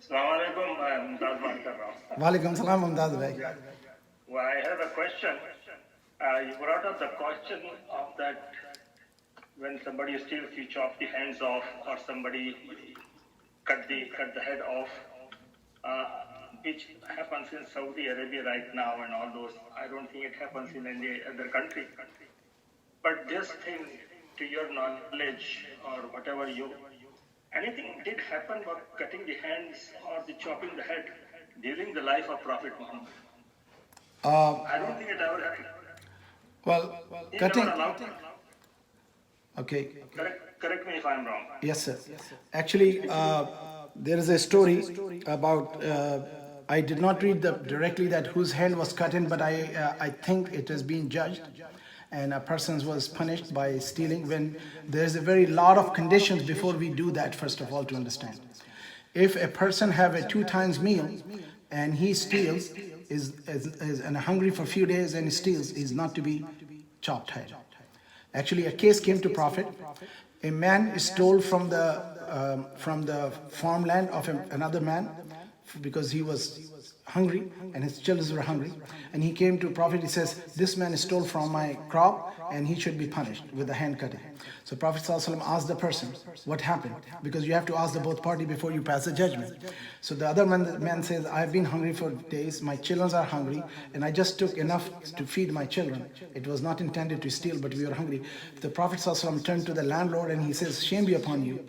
Assalamualaikum, Mumtaz बात कर रहा हूँ. वालेकुम सलाम मुमताज भाई. Well, I have a question. You brought up the question of that when somebody steals, you chop the hands off, or somebody cut the head off, which happens in Saudi Arabia right now, and all those. I don't think it happens in any other country. But this thing, to your knowledge or whatever anything did happen about cutting the hands or the chopping the head during the life of Prophet Muhammad? I don't think it ever happened. Well, He cutting. never allowed. Okay. Correct me if I'm wrong. Yes, sir. Actually, there is a story about. I did not read directly that whose hand was cut in, but I think it has been judged, and a person was punished by stealing. When there's a very lot of conditions before we do that. First of all, to understand, if a person have a 2 times meal, and he steals, is and hungry for a few days and steals, is not to be chopped head. Actually, a case came to Prophet. A man stole from the farmland of another man because he was hungry and his children were hungry. And he came to Prophet. He says, "This man stole from my crop and he should be punished with the hand cutting." So Prophet ﷺ asked the person, "What happened?" Because you have to ask the both party before you pass the judgment. So the other man says, "I've been hungry for days. My children are hungry, and I just took enough to feed my children. It was not intended to steal, but we were hungry." The Prophet ﷺ turned to the landlord and he says, "Shame be upon you.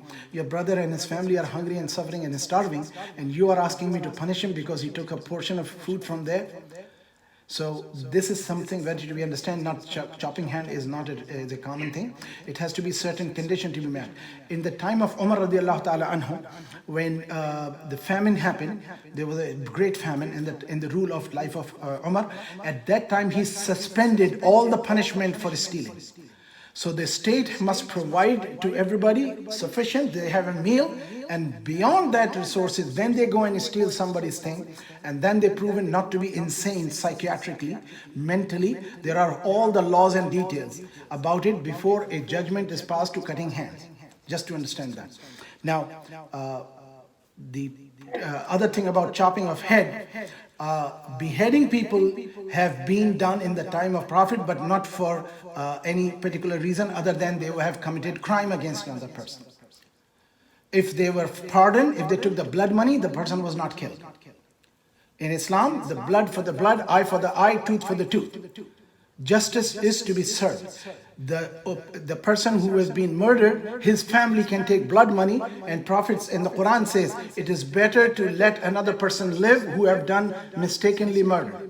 Your brother and his family are hungry and suffering and starving, and you are asking me to punish him because he took a portion of food from there." So this is something that we understand. Not chopping hand is not a common thing. It has to be certain condition to be met. In the time of Umar radiallahu ta'ala anhu, when the famine happened, there was a great famine in the rule of life of Umar. At that time, he suspended all the punishment for stealing. So the state must provide to everybody sufficient. They have a meal, and beyond that resources, then they go and steal somebody's thing, and then they're proven not to be insane psychiatrically, mentally. There are all the laws and details about it before a judgment is passed to cutting hands. Just to understand that. Now, the other thing about chopping of head, beheading people have been done in the time of Prophet, but not for any particular reason other than they have committed crime against another person. If they were pardoned, if they took the blood money, the person was not killed. In Islam, the blood for the blood, eye for the eye, tooth for the tooth. Justice is to be served. The person who has been murdered, his family can take blood money, and prophets in the Quran says it is better to let another person live who have done mistakenly murder.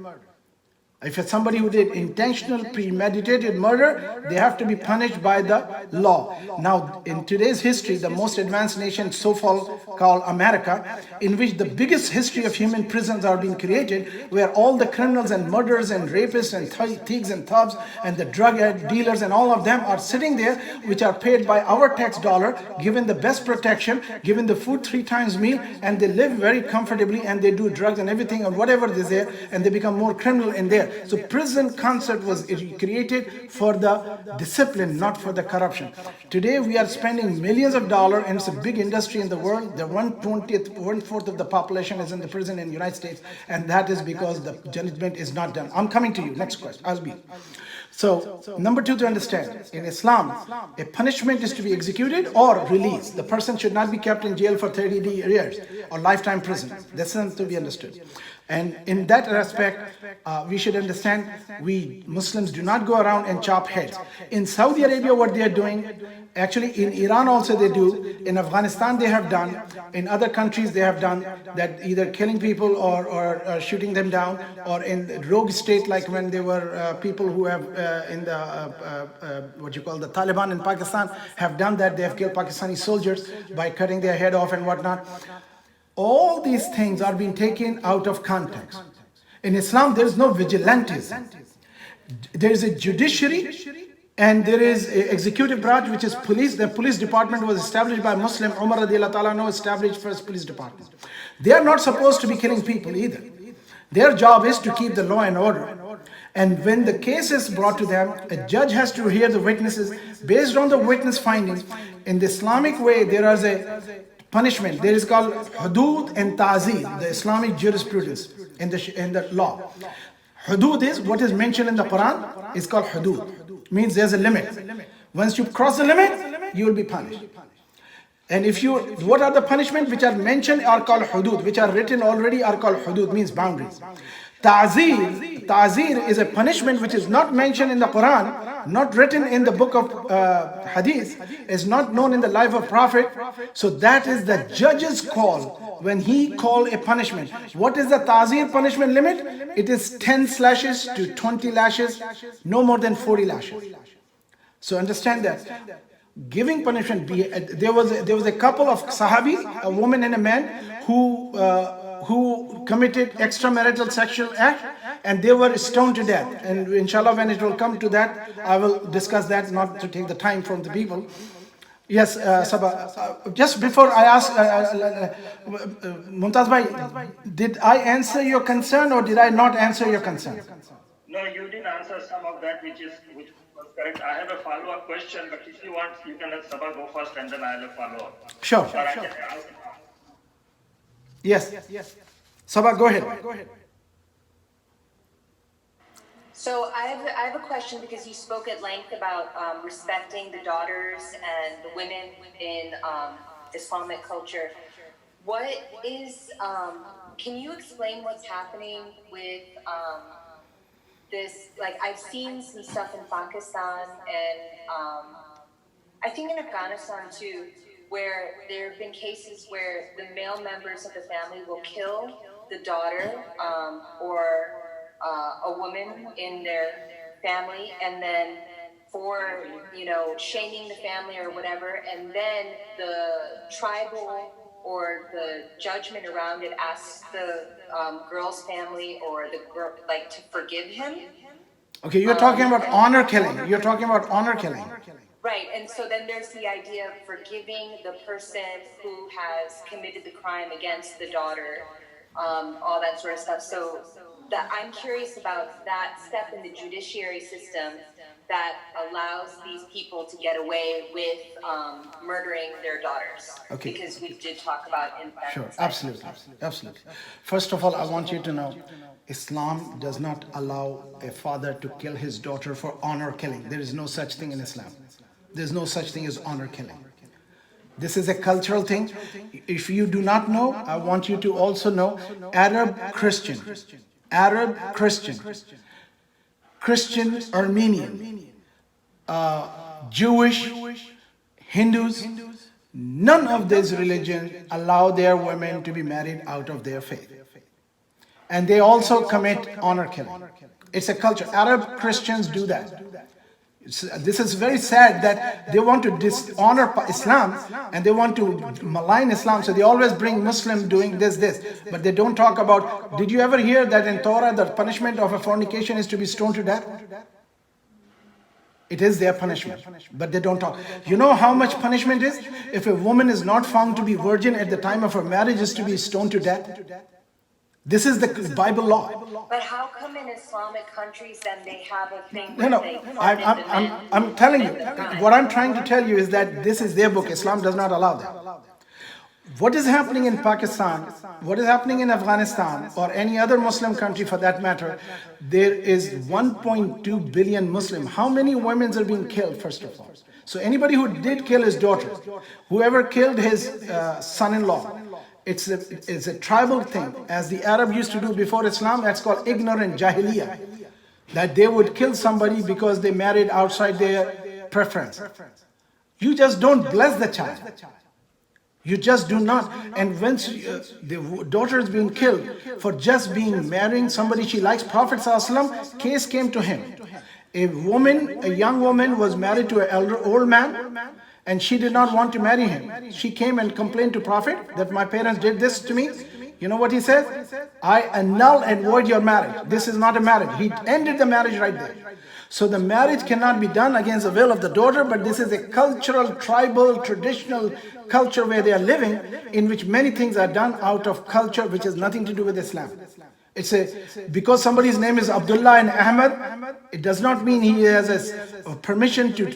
If it's somebody who did intentional, premeditated murder, they have to be punished by the law. Now, in today's history, the most advanced nation, so-called America, in which the biggest history of human prisons are being created, where all the criminals and murderers and rapists and thieves and thugs and the drug dealers and all of them are sitting there, which are paid by our tax dollar, given the best protection, given the food 3 times meal, and they live very comfortably, and they do drugs and everything and whatever is there, and they become more criminal in there. So prison concept was created for the discipline, not for the corruption. Today we are spending millions of dollars, and it's a big industry in the world. The 1/4 of the population is in the prison in the United States, and that is because the judgment is not done. I'm coming to you. Next question. Asbi. So, number 2 to understand, in Islam, a punishment is to be executed or released. The person should not be kept in jail for 30 years or lifetime prison. That's not to be understood. And in that respect, we should understand, we Muslims do not go around and chop heads. In Saudi Arabia, what they are doing, actually in Iran also they do, in Afghanistan they have done, in other countries they have done, that either killing people or shooting them down, or in rogue state, like when there were people who have in the, the Taliban in Pakistan have done that. They have killed Pakistani soldiers by cutting their head off and whatnot. All these things are being taken out of context. In Islam, there is no vigilantism. There is a judiciary and there is an executive branch, which is police. The police department was established by Muslim. Umar radiallahu ta'ala anhu established first police department. They are not supposed to be killing people either. Their job is to keep the law and order. And when the case is brought to them, a judge has to hear the witnesses based on the witness findings. In the Islamic way, there is a punishment. There is called hudud and ta'zir, the Islamic jurisprudence in the law. Hudud is what is mentioned in the Quran is called hudud. Means there's a limit. Once you cross the limit, you will be punished. And what are the punishments which are mentioned are called hudud, which are written already are called hudud, means boundaries. Ta'zir is a punishment which is not mentioned in the Quran, not written in the book of Hadith, is not known in the life of Prophet. So that is the judge's call when he call a punishment. What is the ta'zir punishment limit? It is 10 slashes to 20 lashes, no more than 40 lashes. So understand that. Giving punishment, there was a couple of Sahabis, a woman and a man, who committed extramarital sexual act, and they were stoned to death. And inshallah, when it will come to that, I will discuss that, not to take the time from the people. Yes, Sabah, just before I ask, Mumtaz Bhai, did I answer your concern or did I not answer your concern? No, you didn't answer some of that which was correct. I have a follow-up question, but if you want, you can let Sabah go first and then I'll have a follow-up. Sure. Yes. Sabah, go ahead. So I have a question because you spoke at length about respecting the daughters and the women in Islamic culture. What is, can you explain what's happening with this? Like, I've seen some stuff in Pakistan and I think in Afghanistan too, where there have been cases where the male members of the family will kill the daughter or a woman in their family, and then for, shaming the family or whatever, and then the tribal or the judgment around it asks the girl's family or the girl, to forgive him. Okay, you're talking about honor killing. You're talking about honor killing. Right, and so then there's the idea of forgiving the person who has committed the crime against the daughter, all that sort of stuff. So I'm curious about that step in the judiciary system that allows these people to get away with murdering their daughters. Okay. Because we did talk about impact. Sure, absolutely. First of all, I want you to know, Islam does not allow a father to kill his daughter for honor killing. There is no such thing in Islam. There's no such thing as honor killing. This is a cultural thing. If you do not know, I want you to also know Arab Christian, Armenian, Jewish, Hindus, none of these religions allow their women to be married out of their faith. And they also commit honor killing. It's a culture. Arab Christians do that. This is very sad that they want to dishonor Islam and they want to malign Islam. So they always bring Muslim doing this. But they don't talk about, did you ever hear that in Torah the punishment of a fornication is to be stoned to death? It is their punishment, but they don't talk. You know how much punishment is? If a woman is not found to be virgin at the time of her marriage, is to be stoned to death. This is the Bible law. But how come in Islamic countries then they have a thing I'm telling you, what I'm trying to tell you is that this is their book. Islam does not allow that. What is happening in Pakistan, what is happening in Afghanistan, or any other Muslim country for that matter, there is 1.2 billion Muslim. How many women are being killed, first of all? So anybody who did kill his daughter, whoever killed his son-in-law, it's a tribal thing, as the Arab used to do before Islam. That's called ignorant jahiliyyah, that they would kill somebody because they married outside their preference. You just don't bless the child. You just do not. And when the daughter is being killed for just marrying somebody she likes, Prophet ﷺ, case came to him. A young woman was married to an old man, and she did not want to marry him. She came and complained to Prophet that my parents did this to me. You know what he says? I annul and void your marriage. This is not a marriage. He ended the marriage right there. So the marriage cannot be done against the will of the daughter, but this is a cultural, tribal, traditional culture where they are living, in which many things are done out of culture which has nothing to do with Islam. Because somebody's name is Abdullah and Ahmed, it does not mean he has a permission to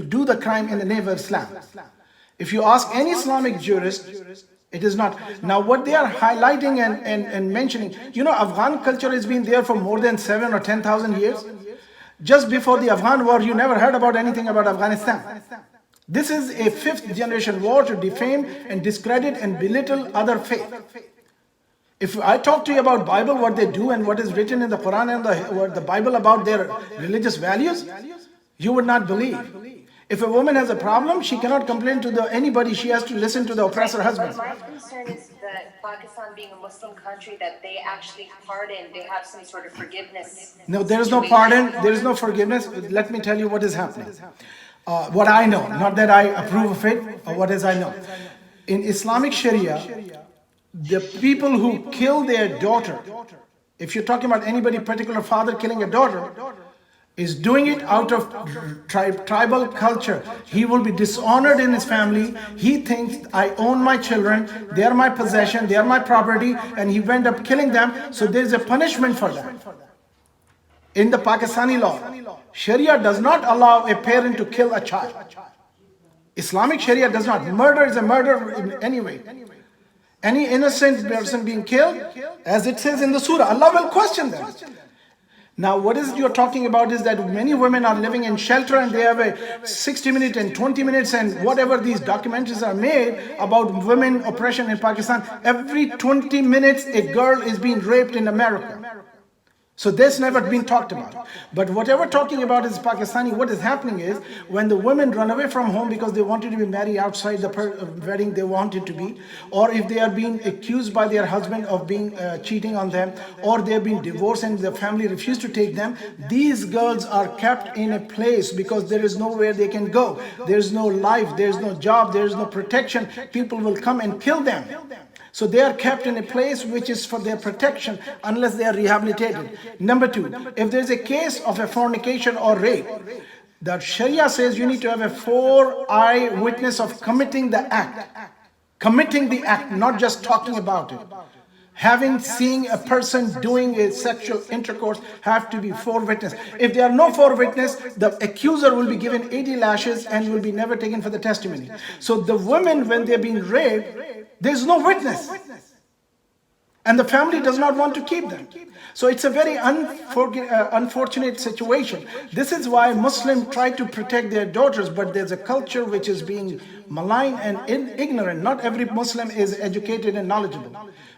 do the crime in the name of Islam. If you ask any Islamic jurist, It is not. Now, what they are highlighting and mentioning, Afghan culture has been there for more than 7 or 10,000 years. Just before the Afghan war, you never heard about anything about Afghanistan. This is a fifth generation war to defame and discredit and belittle other faith. If I talk to you about Bible, what they do and what is written in the Quran and the Bible about their religious values, you would not believe. If a woman has a problem, she cannot complain to anybody. She has to listen to the oppressor husband. But my concern is that Pakistan being a Muslim country, that they actually pardon, they have some sort of forgiveness. No, there is no pardon. There is no forgiveness. Let me tell you what is happening. What I know, not that I approve of it, or what is I know. In Islamic Sharia, the people who kill their daughter, if you're talking about anybody, particular father killing a daughter, is doing it out of tribal culture. He will be dishonored in his family. He thinks, I own my children, they are my possession, they are my property, and he went up killing them. So there's a punishment for that. In the Pakistani law, Sharia does not allow a parent to kill a child. Islamic Sharia does not. Murder is a murder in any way. Any innocent person being killed, as it says in the Surah, Allah will question them. Now, what is you're talking about is that many women are living in shelter and they have a 60 minutes and 20 minutes and whatever these documentaries are made about women oppression in Pakistan. Every 20 minutes, a girl is being raped in America. So that's never been talked about. But whatever talking about is Pakistani, what is happening is when the women run away from home because they wanted to be married outside the wedding they wanted to be, or if they are being accused by their husband of being cheating on them, or they have been divorced and the family refused to take them, these girls are kept in a place because there is nowhere they can go. There is no life, there is no job, there is no protection. People will come and kill them. So they are kept in a place which is for their protection unless they are rehabilitated. Number two, if there is a case of a fornication or rape, the Sharia says you need to have a 4-eye witness of committing the act. Committing the act, not just talking about it. Seeing a person doing a sexual intercourse have to be 4 witnesses. If there are no 4 witnesses, the accuser will be given 80 lashes and will be never taken for the testimony. So the women, when they're being raped, there's no witness. And the family does not want to keep them. So it's a very unfortunate situation. This is why Muslims try to protect their daughters, but there's a culture which is being maligned and ignorant. Not every Muslim is educated and knowledgeable.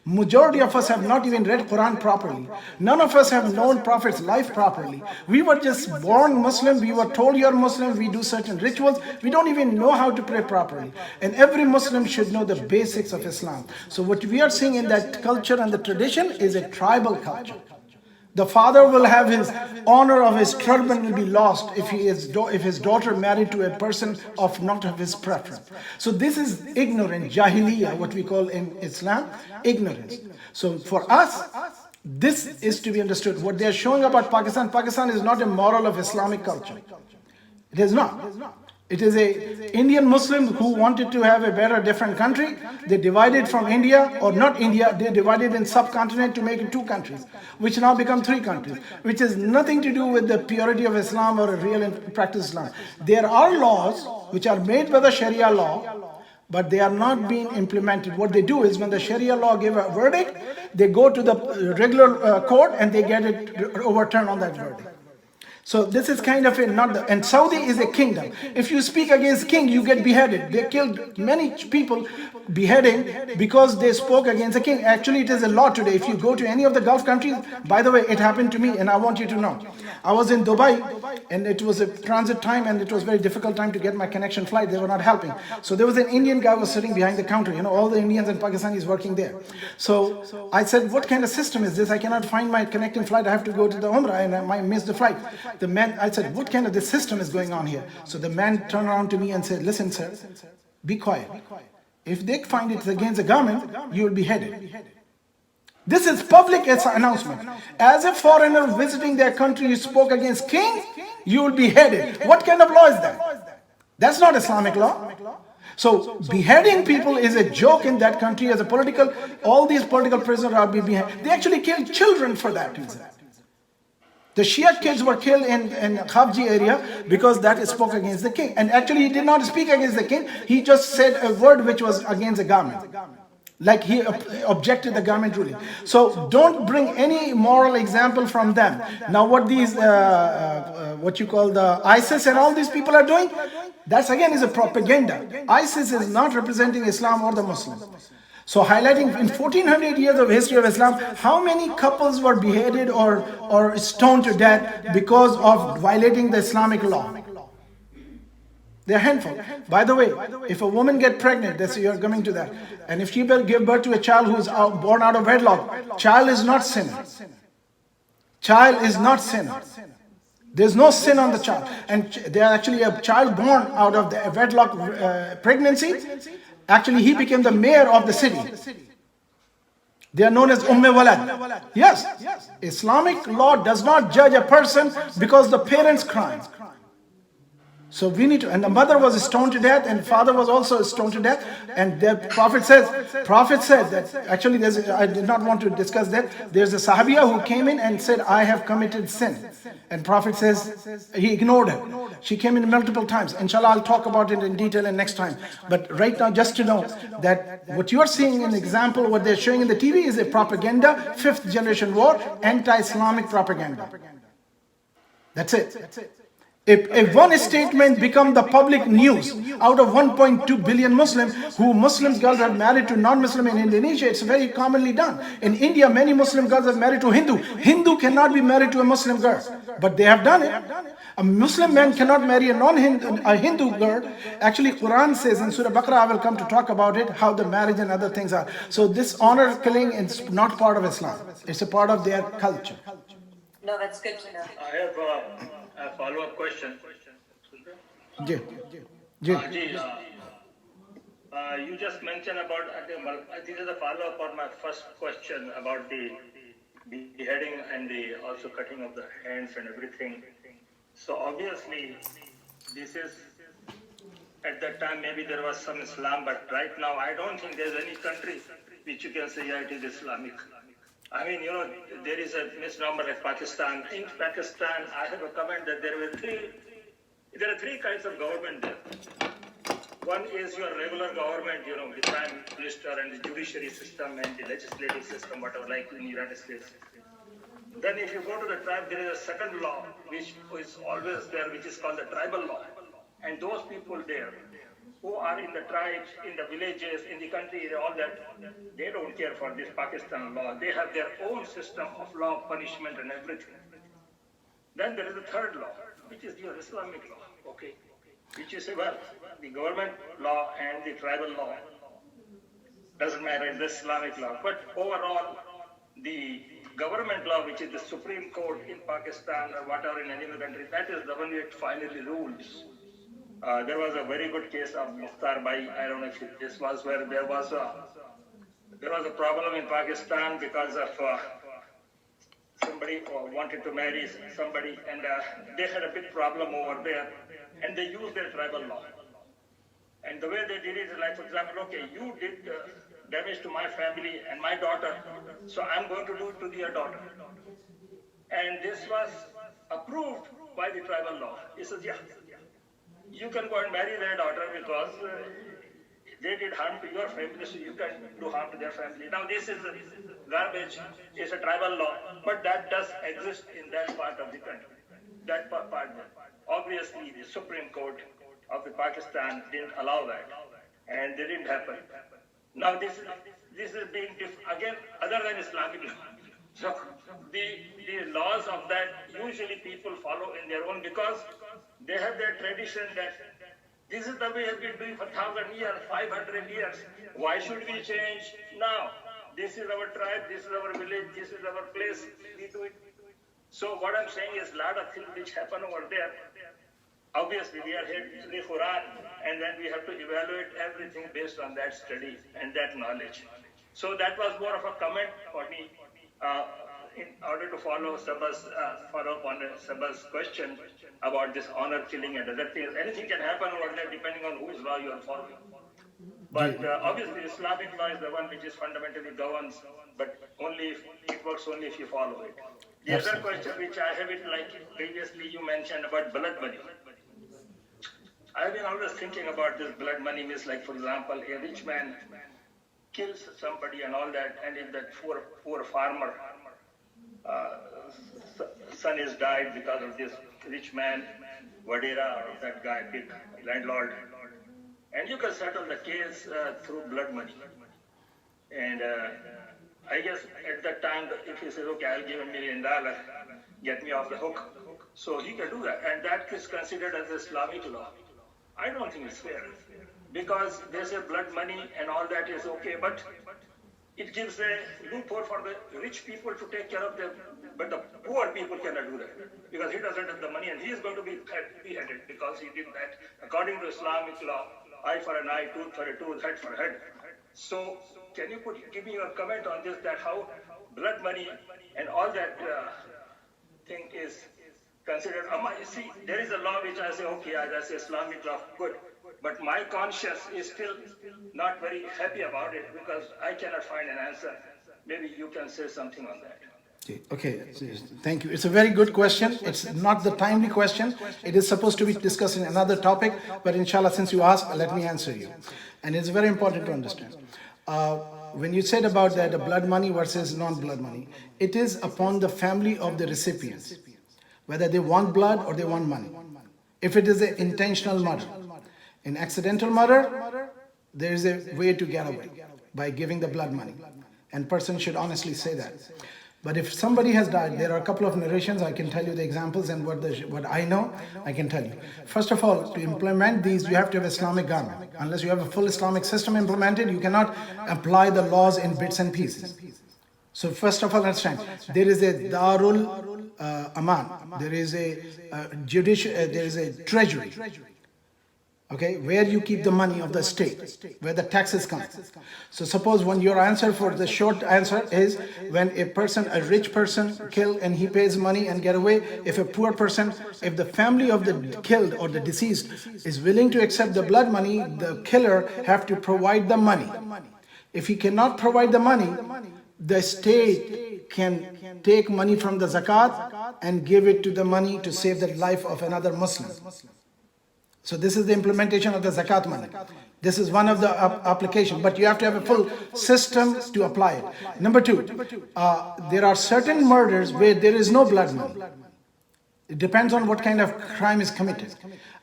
Majority of us have not even read Quran properly. None of us have known Prophet's life properly. We were just born Muslim. We were told you're Muslim. We do certain rituals. We don't even know how to pray properly. And every Muslim should know the basics of Islam. So what we are seeing in that culture and the tradition is a tribal culture. The father will have his honor of his turban will be lost if his daughter married to a person of not of his preference. So this is ignorant, jahiliyyah, what we call in Islam, ignorance. So for us, this is to be understood. What they are showing about Pakistan, Pakistan is not a model of Islamic culture. It is not. It is a Indian Muslims who wanted to have a better, different country. They divided from India, or not India, they divided in subcontinent to make it 2 countries, which now become 3 countries, which has nothing to do with the purity of Islam or a real and practice Islam. There are laws which are made by the Sharia law, but they are not being implemented. What they do is when the Sharia law give a verdict, they go to the regular court and they get it overturned on that verdict. So this is kind of and Saudi is a kingdom. If you speak against king, you get beheaded. They killed many people beheading because they spoke against the king. Actually, it is a law today. If you go to any of the Gulf countries, by the way, it happened to me and I want you to know. I was in Dubai and it was a transit time and it was very difficult time to get my connection flight. They were not helping. So there was an Indian guy was sitting behind the counter. All the Indians and Pakistanis working there. So I said, what kind of system is this? I cannot find my connecting flight. I have to go to the Umrah and I might miss the flight. The man, I said, what kind of this system is going on here? So the man turned around to me and said, listen, sir, be quiet. If they find it against the government, you will be headed. This is public announcement. As a foreigner visiting their country, you spoke against king, you will be headed. What kind of law is that? That's not Islamic law. So beheading people is a joke in that country as a political, all these political prisoners are being beheaded. They actually killed children for that reason. The Shia kids were killed in Khafji area because that spoke against the king. And actually he did not speak against the king. He just said a word which was against the government. Like he objected the government ruling. So don't bring any moral example from them. Now what these what you call the ISIS and all these people are doing, that's again is a propaganda. ISIS is not representing Islam or the Muslims. So highlighting in 1400 years of history of Islam, how many couples were beheaded or stoned to death because of violating the Islamic law? They're a handful. By the way, if a woman gets pregnant, that's you're coming to that, and if she will give birth to a child who is born out of wedlock, child is not sinner. Child is not sinner. There's no sin on the child, and they are actually a child born out of the wedlock pregnancy. Actually, he became the mayor of the city. They are known as Walad. Yes, Islamic law does not judge a person because the parents crime. So we need to, and the mother was stoned to death, and father was also stoned to death. And the Prophet said that actually I did not want to discuss that. There's a Sahabiya who came in and said, I have committed sin. And Prophet says, he ignored her. She came in multiple times. Inshallah, I'll talk about it in detail in next time. But right now, just to know that what you are seeing in example, what they're showing in the TV is a propaganda, fifth generation war, anti-Islamic propaganda. That's it. If one statement become the public news out of 1.2 billion Muslims, who Muslim girls have married to non-Muslim in Indonesia, it's very commonly done. In India, many Muslim girls have married to Hindu. Hindu cannot be married to a Muslim girl, but they have done it. A Muslim man cannot marry a Hindu girl. Actually, Quran says in Surah Baqarah, I will come to talk about it, how the marriage and other things are. So this honor killing is not part of Islam. It's a part of their culture. No, that's good to know. I have a follow-up question. Yeah. You just mentioned about, this is a follow-up on my first question about the beheading and the also cutting of the hands and everything. So obviously, this is, at that time maybe there was some Islam, but right now I don't think there's any country which you can say, yeah, it is Islamic. I mean, there is a misnomer like Pakistan. In Pakistan, I have a comment that there are three kinds of government there. One is your regular government, the prime minister and the judiciary system and the legislative system, whatever, like in the United States. Then if you go to the tribe, there is a second law, which is always there, which is called the tribal law. And those people there, who are in the tribes, in the villages, in the country, all that, they don't care for this Pakistan law. They have their own system of law, punishment, and everything. Then there is the third law, which is your Islamic law, okay? Which you say, well, the government law and the tribal law doesn't matter, it's the Islamic law. But overall, the government law, which is the Supreme Court in Pakistan or whatever in any other country, that is the one which finally rules. There was a very good case of Mukhtar Bai. I don't know if this was where there was a problem in Pakistan because of somebody wanted to marry somebody, and they had a big problem over there, and they used their tribal law. And the way they did it is like, for example, okay, you did damage to my family and my daughter, so I'm going to do it to your daughter. And this was approved by the tribal law. He says, yeah, you can go and marry their daughter because they did harm to your family, so you can do harm to their family. Now this is garbage, it's a tribal law, but that does exist in that part of the country. That part there. Obviously, the Supreme Court of the Pakistan didn't allow that, and they didn't happen. Now this is being again other than Islamic law. So the laws of that usually people follow in their own because they have their tradition that this is the way we have been doing for 1,000 years, 500 years. Why should we change now? This is our tribe, this is our village, this is our place, we do it. So what I'm saying is a lot of things which happen over there. Obviously, we are here to the Quran, and then we have to evaluate everything based on that study and that knowledge. So that was more of a comment for me in order to follow up on Sabah's question about this honor killing and other things. Anything can happen over there depending on whose law you are following. But obviously, Islamic law is the one which is fundamentally governs, but it works only if you follow it. The other question which I have it like previously you mentioned about blood money. I've been always thinking about this blood money means like, for example, a rich man kills somebody and all that, and if that poor farmer son is died because of this rich man, Vadera, or that guy, big landlord, and you can settle the case through blood money. And I guess at that time, if he says, okay, I'll give $1 million, get me off the hook, so he can do that. And that is considered as Islamic law. I don't think it's fair, because they say blood money and all that is okay, but it gives a loophole for the rich people to take care of them, but the poor people cannot do that, because he doesn't have the money and he is going to be beheaded because he did that. According to Islamic law, eye for an eye, tooth for a tooth, head for head. So can you give me your comment on this, that how blood money and all that thing is considered? See, there is a law which I say, okay, that's Islamic law, good. But my conscience is still not very happy about it, because I cannot find an answer. Maybe you can say something on that. Okay, thank you. It's a very good question. It's not the timely question. It is supposed to be discussing another topic, but inshallah, since you asked, let me answer you. And it's very important to understand. When you said about that, blood money versus non-blood money, it is upon the family of the recipients, whether they want blood or they want money. If it is an intentional murder, in accidental murder, there is a way to get away by giving the blood money, and person should honestly say that. But if somebody has died, there are a couple of narrations. I can tell you the examples, and what I know, I can tell you. First of all, to implement these, you have to have Islamic government. Unless you have a full Islamic system implemented, you cannot apply the laws in bits and pieces. So first of all, understand, there is a Darul Aman, there is a judicial, there is a treasury. Okay, where you keep the money of the state, where the taxes come. So suppose when your answer for the short answer is when a rich person kill and he pays money and get away. If a poor person, if the family of the killed or the deceased is willing to accept the blood money, the killer have to provide the money. If he cannot provide the money, the state can take money from the zakat and give it to the money to save the life of another Muslim. So this is the implementation of the zakat money. This is one of the applications, but you have to have a full system to apply it. Number two, there are certain murders where there is no blood money. It depends on what kind of crime is committed.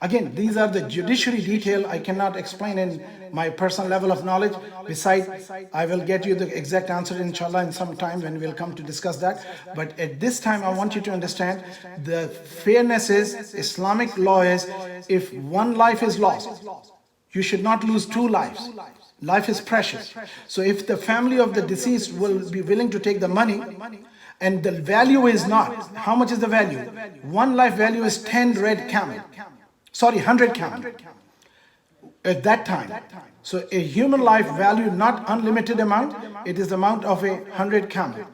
Again, these are the judiciary detail I cannot explain in my personal level of knowledge. Besides, I will get you the exact answer inshallah in some time when we'll come to discuss that. But at this time, I want you to understand the fairness is, Islamic law is, if one life is lost, you should not lose two lives. Life is precious. So if the family of the deceased will be willing to take the money, and the value is not, how much is the value? One life value is 10 red camel. Sorry, 100 camel. At that time. So a human life value, not unlimited amount, it is the amount of 100 camel.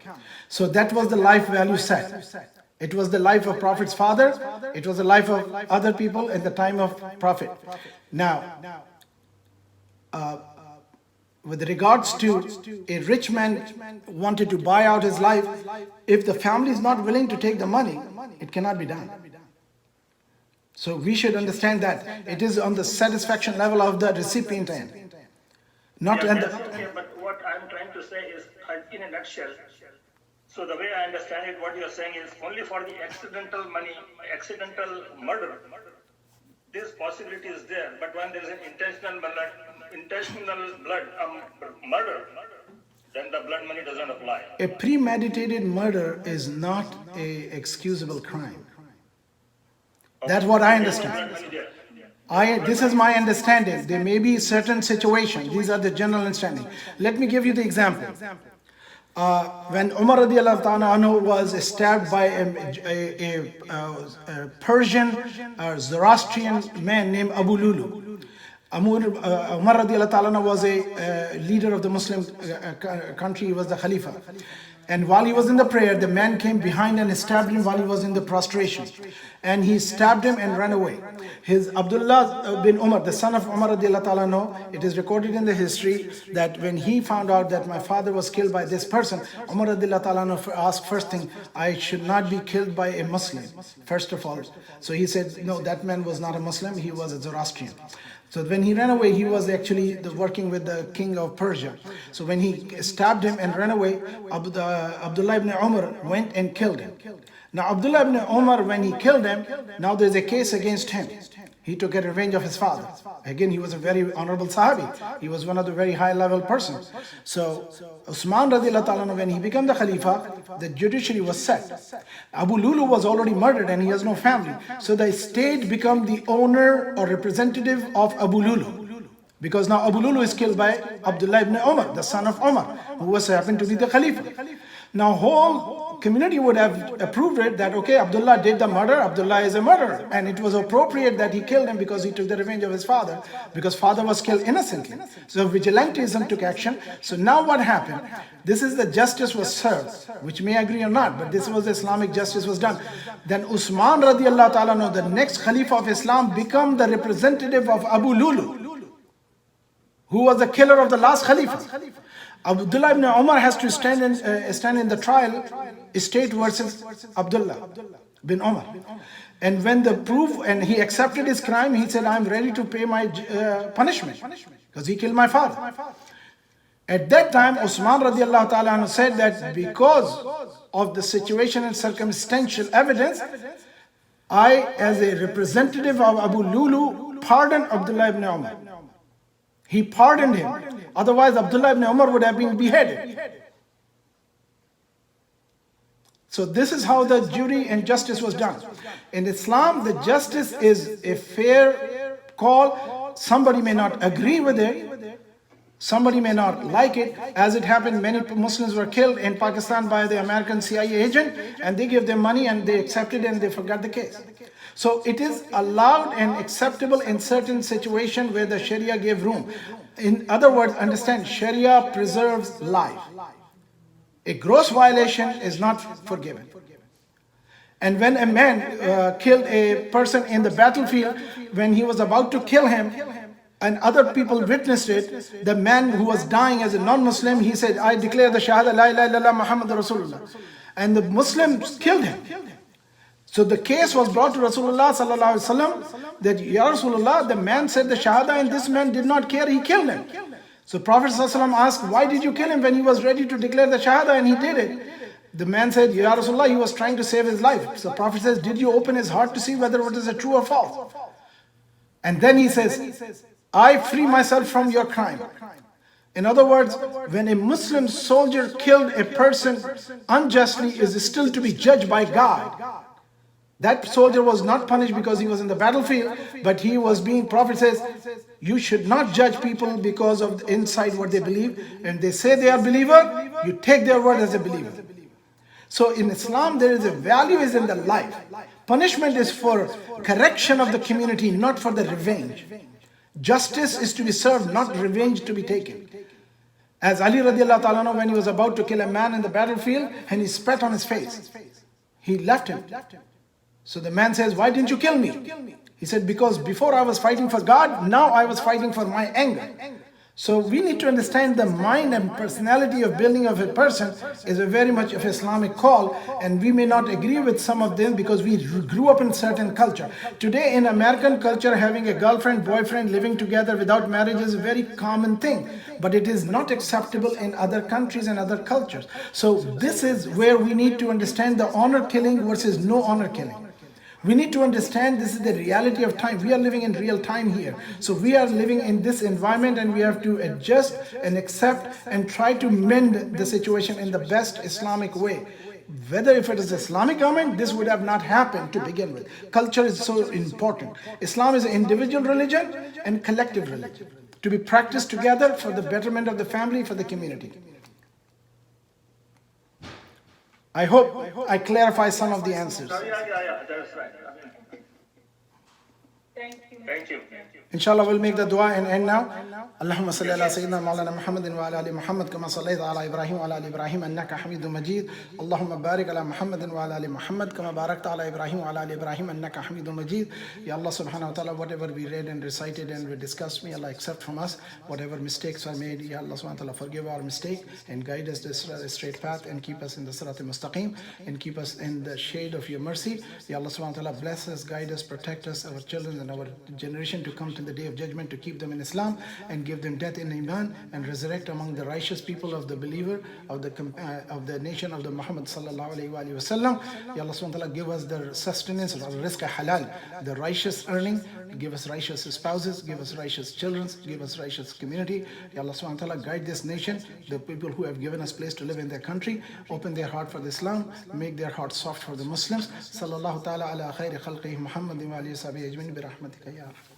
So that was the life value set. It was the life of Prophet's father. It was the life of other people at the time of Prophet. Now, with regards to a rich man wanted to buy out his life, if the family is not willing to take the money, it cannot be done. So we should understand that it is on the satisfaction level of the recipient end. Not yeah, that's okay, but what I'm trying to say is, in a nutshell, so the way I understand it, what you're saying is only for the accidental money, accidental murder, this possibility is there, but when there is an intentional blood murder, then the blood money doesn't apply. A premeditated murder is not an excusable crime. That's what I understand. This is my understanding. There may be certain situations. These are the general understanding. Let me give you the example. When Umar radiallahu anhu was stabbed by a Persian Zoroastrian man named Abu Lulu. Umar radiallahu anhu was a leader of the Muslim country. He was the Khalifa. And while he was in the prayer, the man came behind and stabbed him while he was in the prostration. And he stabbed him and ran away. His Abdullah bin Umar, the son of Umar radiallahu anhu, it is recorded in the history that when he found out that my father was killed by this person, Umar radiallahu anhu asked first thing, I should not be killed by a Muslim, first of all. So he said, no, that man was not a Muslim, he was a Zoroastrian. So when he ran away, he was actually working with the king of Persia. So when he stabbed him and ran away, Abdullah ibn Umar went and killed him. Now Abdullah ibn Umar, when he killed him, now there's a case against him. He took a revenge of his father. Again, he was a very honorable Sahabi. He was one of the very high level persons. So Usman radiallahu ta'ala, when he became the Khalifa, the judiciary was set. Abu Lulu was already murdered and he has no family. So the state became the owner or representative of Abu Lulu. Because now Abu Lulu is killed by Abdullah ibn Umar, the son of Umar, who was happened to be the Khalifa. Now whole community would have approved it that, okay, Abdullah did the murder, Abdullah is a murderer. And it was appropriate that he killed him because he took the revenge of his father, because father was killed innocently. So vigilantism took action. So now what happened? This is the justice was served, which may agree or not, but this was Islamic justice was done. Then Usman radiallahu ta'ala, the next Khalifa of Islam, become the representative of Abu Lulu, who was the killer of the last Khalifa. Abdullah ibn Umar has to stand in the trial, state versus Abdullah bin Umar. And when the proof, and he accepted his crime, he said, I'm ready to pay my punishment, because he killed my father. At that time, Usman radiallahu ta'ala said that because of the situation and circumstantial evidence, I, as a representative of Abu Lulu, pardoned Abdullah ibn Umar. He pardoned him. Otherwise, Abdullah ibn Umar would have been beheaded. So this is how the jury and justice was done. In Islam, the justice is a fair call. Somebody may not agree with it. Somebody may not like it. As it happened, many Muslims were killed in Pakistan by the American CIA agent, and they gave them money and they accepted and they forgot the case. So it is allowed and acceptable in certain situations where the Sharia gave room. In other words, understand, Sharia preserves life. A gross violation is not forgiven. And when a man killed a person in the battlefield, when he was about to kill him, and other people witnessed it, the man who was dying as a non-Muslim, he said, I declare the Shahada, La ilaha illallah, Muhammad Rasulullah. And the Muslims killed him. So the case was brought to Rasulullah Sallallaho Wasallam that, Ya Rasulullah, the man said the Shahada and this man did not care, he killed him. So Prophet Sallallahu asked, why did you kill him when he was ready to declare the Shahada and he did it? The man said, Ya Rasulullah, he was trying to save his life. So Prophet says, did you open his heart to see whether it is a true or false? And then he says, I free myself from your crime. In other words, when a Muslim soldier killed a person unjustly, is still to be judged by God. That soldier was not punished because he was in the battlefield, but he was being, Prophet says, you should not judge people because of inside what they believe. And they say they are believer, you take their word as a believer. So in Islam, there is a value is in the life. Punishment is for correction of the community, not for the revenge. Justice is to be served, not revenge to be taken. As Ali radiallahu ta'ala, when he was about to kill a man in the battlefield and he spat on his face, he left him. So the man says, why didn't you kill me? He said, because before I was fighting for God, now I was fighting for my anger. So we need to understand the mind and personality of building of a person is a very much of Islamic call, and we may not agree with some of them because we grew up in certain culture. Today in American culture, having a girlfriend, boyfriend living together without marriage is a very common thing, but it is not acceptable in other countries and other cultures. So this is where we need to understand the honor killing versus no honor killing. We need to understand this is the reality of time. We are living in real time here. So we are living in this environment and we have to adjust and accept and try to mend the situation in the best Islamic way. Whether if it is Islamic government, this would have not happened to begin with. Culture is so important. Islam is an individual religion and collective religion to be practiced together for the betterment of the family, for the community. I hope I clarify some of the answers. Yeah, that's right. Thank you. Inshallah, we'll make the dua and end now. Allahumma salli ala Sayyidina Maulana Muhammadin wa ala ali Muhammad kama sallaita ala Ibrahim wa ala ali Ibrahim annaka Hamidum Majid. Allahumma barik ala Muhammadin wa ala ali Muhammad kama barakta ala Ibrahim wa ala ali Ibrahim annaka Hamidum Majid. Ya Allah subhanahu wa ta'ala, whatever we read and recited and we discussed, may Allah accept from us. Whatever mistakes are made, Ya Allah subhanahu wa ta'ala, forgive our mistake and guide us to the straight path and keep us in the Sirat al-Mustaqim and keep us in the shade of your mercy. Ya Allah subhanahu wa ta'ala, bless us, guide us, protect us, our children and our generation to come to the day of judgment, to keep them in Islam and give them death in Iman and resurrect among the righteous people of the believer of the nation of the Muhammad Sallallahu Alaihi Wasallam. Ya Allah subhanahu wa ta'ala, give us the sustenance, the rizq halal, the righteous earning, give us righteous spouses, give us righteous children, give us righteous community. Ya Allah subhanahu wa ta'ala, guide this nation, the people who have given us place to live in their country, open their heart for the Islam, make their heart soft for the Muslims. Sallallahu ta'ala ala khayri khalqihi Muhammadin wa alihi wa sahbihi ajma'in bi rahmatika ya Allah.